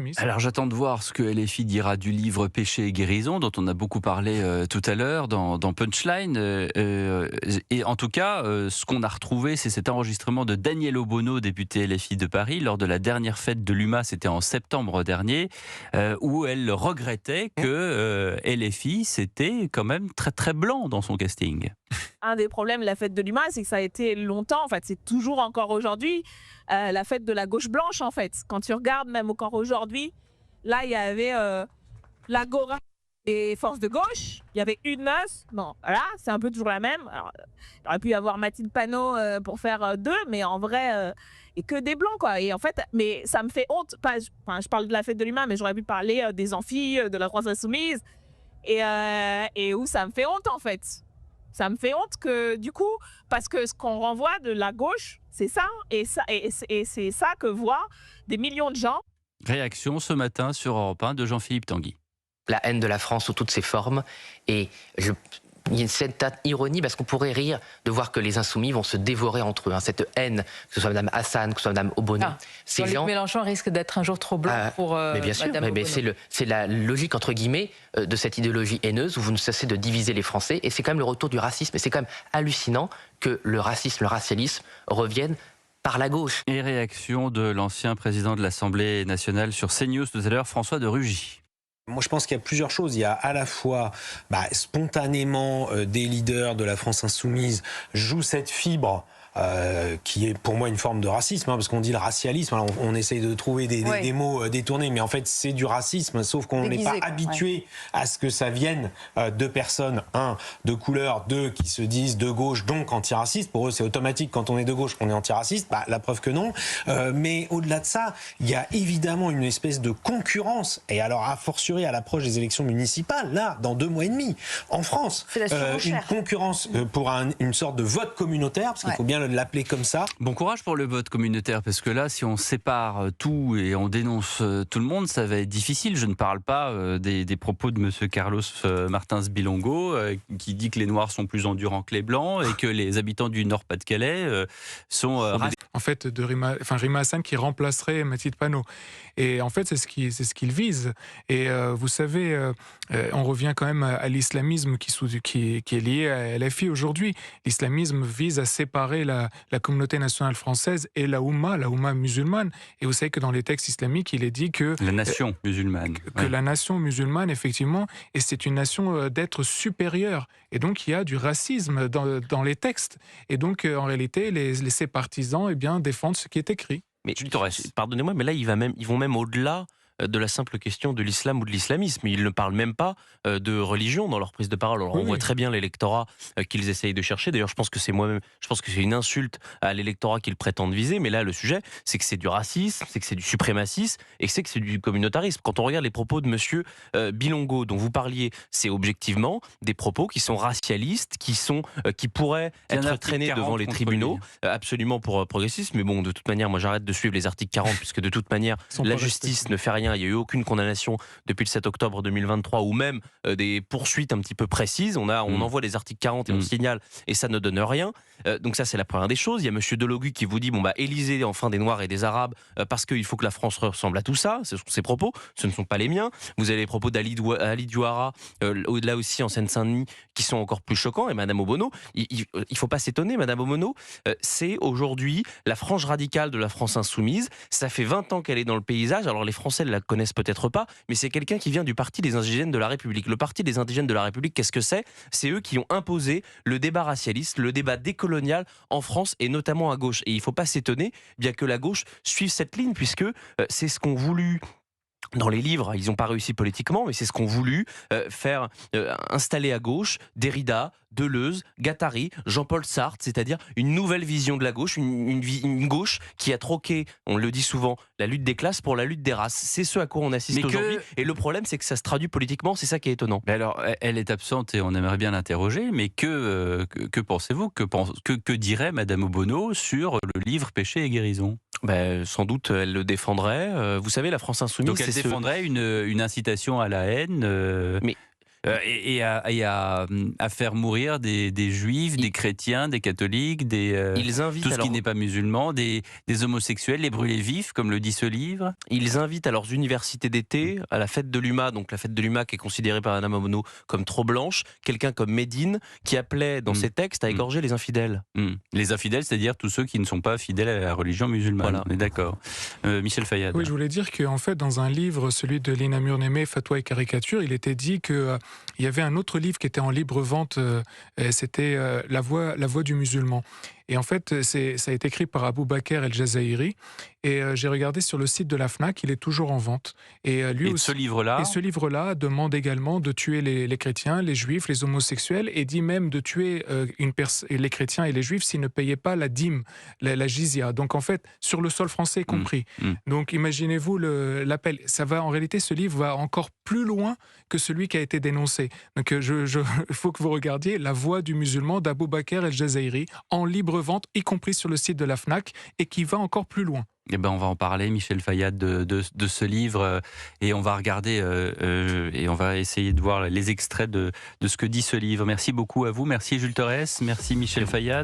extrémisme. Alors j'attends de voir ce que LFI dira du livre Péché et guérison, dont on a beaucoup parlé tout à l'heure dans Punchline. Et en tout cas, ce qu'on a retrouvé, c'est cet enregistrement de Danielle Obono, députée LFI de Paris, lors de la dernière fête de l'UMA, c'était en septembre dernier, où elle regrettait que LFI, c'était quand même très très blanc dans son casting. Un des problèmes de la fête de l'UMA, c'est que ça a été longtemps, en fait, c'est toujours encore aujourd'hui, la fête de la gauche blanche, en fait. Quand tu regardes, même encore aujourd'hui, là, il y avait l'Agora des forces de gauche, il y avait une meuf, bon, voilà, c'est un peu toujours la même. Alors, il aurait pu y avoir Mathilde Panot pour faire deux, mais en vrai, et que des blancs, quoi. Et en fait, mais ça me fait honte, je parle de la fête de l'UMA, mais j'aurais pu parler des amphis, de la France Insoumise, et où ça me fait honte, en fait. Ça me fait honte que, du coup, parce que ce qu'on renvoie de la gauche, c'est ça, et c'est ça que voient des millions de gens. Réaction ce matin sur Europe 1 de Jean-Philippe Tanguy. La haine de la France sous toutes ses formes, et il y a cette ironie parce qu'on pourrait rire de voir que les insoumis vont se dévorer entre eux. Cette haine, que ce soit Mme Hassan, que ce soit Mme Obono. Ces gens... Mélenchon risque d'être un jour trop blanc pour mais bien sûr, Mme Obono. C'est la logique, entre guillemets, de cette idéologie haineuse où vous ne cessez de diviser les Français. Et c'est quand même le retour du racisme. Et c'est quand même hallucinant que le racisme, le racialisme reviennent par la gauche. Et réaction de l'ancien président de l'Assemblée nationale sur CNews tout à l'heure, François de Rugy. Moi, je pense qu'il y a plusieurs choses. Il y a à la fois, spontanément, des leaders de la France insoumise jouent cette fibre qui est pour moi une forme de racisme, parce qu'on dit le racialisme, alors on essaye de trouver des mots détournés, mais en fait c'est du racisme, sauf qu'on n'est pas habitué à ce que ça vienne de personnes, de couleur, qui se disent de gauche, donc antiracistes. Pour eux c'est automatique, quand on est de gauche qu'on est antiraciste, la preuve que non. Mais au-delà de ça, il y a évidemment une espèce de concurrence, et alors a fortiori à l'approche des élections municipales, là, dans 2 mois et demi, en France, une concurrence pour une sorte de vote communautaire, parce qu'il faut bien l'appeler comme ça. Bon courage pour le vote communautaire, parce que là, si on sépare tout et on dénonce tout le monde, ça va être difficile. Je ne parle pas des propos de monsieur Carlos Martins Bilongo, qui dit que les Noirs sont plus endurants que les Blancs et que les habitants du Nord-Pas-de-Calais sont en fait, Rima Hassan qui remplacerait Mathilde Panot. Et en fait, c'est ce qu'il vise. Et vous savez, on revient quand même à l'islamisme qui est lié à LFI aujourd'hui. L'islamisme vise à séparer la communauté nationale française et la Oumma musulmane. Et vous savez que dans les textes islamiques, il est dit que... La nation musulmane. Que la nation musulmane, effectivement, et c'est une nation d'être supérieure. Et donc, il y a du racisme dans les textes. Et donc, en réalité, ses partisans défendent ce qui est écrit. Mais pardonnez-moi, mais là, ils vont même au-delà de la simple question de l'islam ou de l'islamisme. Ils ne parlent même pas de religion dans leur prise de parole. Alors, on voit très bien l'électorat qu'ils essayent de chercher. D'ailleurs, je pense que c'est une insulte à l'électorat qu'ils prétendent viser. Mais là, le sujet, c'est que c'est du racisme, c'est que c'est du suprémacisme et que c'est du communautarisme. Quand on regarde les propos de monsieur Bilongo, dont vous parliez, c'est objectivement des propos qui sont racialistes, qui pourraient être traînés devant les tribunaux, absolument pour progressisme. Mais bon, de toute manière, moi, j'arrête de suivre les articles 40, puisque de toute manière, la justice ne fait rien. Il n'y a eu aucune condamnation depuis le 7 octobre 2023 ou même des poursuites un petit peu précises. On envoie les articles 40 et on signale et ça ne donne rien. Donc ça, c'est la première des choses. Il y a monsieur Delogu qui vous dit Élysée, enfin des Noirs et des Arabes, parce qu'il faut que la France ressemble à tout ça. Ce sont ses propos, ce ne sont pas les miens. Vous avez les propos d'Ali Douara, là aussi en Seine-Saint-Denis, qui sont encore plus choquants. Et Madame Obono, il ne faut pas s'étonner, Madame Obono, c'est aujourd'hui la frange radicale de la France insoumise. Ça fait 20 ans qu'elle est dans le paysage. Alors les Français la connaissent peut-être pas, mais c'est quelqu'un qui vient du Parti des indigènes de la République. Le Parti des indigènes de la République, qu'est-ce que c'est ? C'est eux qui ont imposé le débat racialiste, le débat décolonial en France et notamment à gauche. Et il ne faut pas s'étonner bien que la gauche suive cette ligne, puisque c'est ce qu'ont voulu... Dans les livres, ils n'ont pas réussi politiquement, mais c'est ce qu'ont voulu faire installer à gauche Derrida, Deleuze, Guattari, Jean-Paul Sartre, c'est-à-dire une nouvelle vision de la gauche, une gauche qui a troqué, on le dit souvent, la lutte des classes pour la lutte des races. C'est ce à quoi on assiste aujourd'hui. Et le problème, c'est que ça se traduit politiquement, c'est ça qui est étonnant. Mais alors, elle est absente et on aimerait bien l'interroger, mais que pensez-vous, que dirait Madame Obono sur le livre Péché et guérison ? Sans doute, elle le défendrait. Vous savez, la France insoumise... Donc elle défendrait une incitation à la haine Mais À faire mourir des juifs, des chrétiens, des catholiques, ils invitent tout ce qui n'est pas musulman, des homosexuels, les brûler vifs, comme le dit ce livre. Ils invitent à leurs universités d'été, à la fête de l'UMA, donc la fête de l'UMA qui est considérée par Anna Mamono comme trop blanche, quelqu'un comme Médine qui appelait dans ses textes à égorger les infidèles. Les infidèles, c'est-à-dire tous ceux qui ne sont pas fidèles à la religion musulmane. Voilà. On est d'accord. Michel Fayad. Oui, je voulais dire qu'en fait, dans un livre, celui de Lina Murneme, Fatwa et caricature, il était dit qu'il y avait un autre livre qui était en libre vente, c'était La voix du musulman. Et en fait, ça a été écrit par Abou Bakr El-Jazairi. Et j'ai regardé sur le site de la FNAC, il est toujours en vente. Et ce livre-là demande également de tuer les chrétiens, les juifs, les homosexuels, et dit même de tuer les chrétiens et les juifs s'ils ne payaient pas la dîme, la jizya. Donc en fait, sur le sol français compris. Donc imaginez-vous l'appel. En réalité, ce livre va encore plus loin que celui qui a été dénoncé. Donc il faut que vous regardiez La voix du musulman d'Abou Bakr El-Jazairi en libre vente, y compris sur le site de la FNAC, et qui va encore plus loin. Eh ben, on va en parler, Michel Fayad, de ce livre, et on va regarder et on va essayer de voir les extraits de ce que dit ce livre. Merci beaucoup à vous, merci Jules Torres, merci Michel Fayad.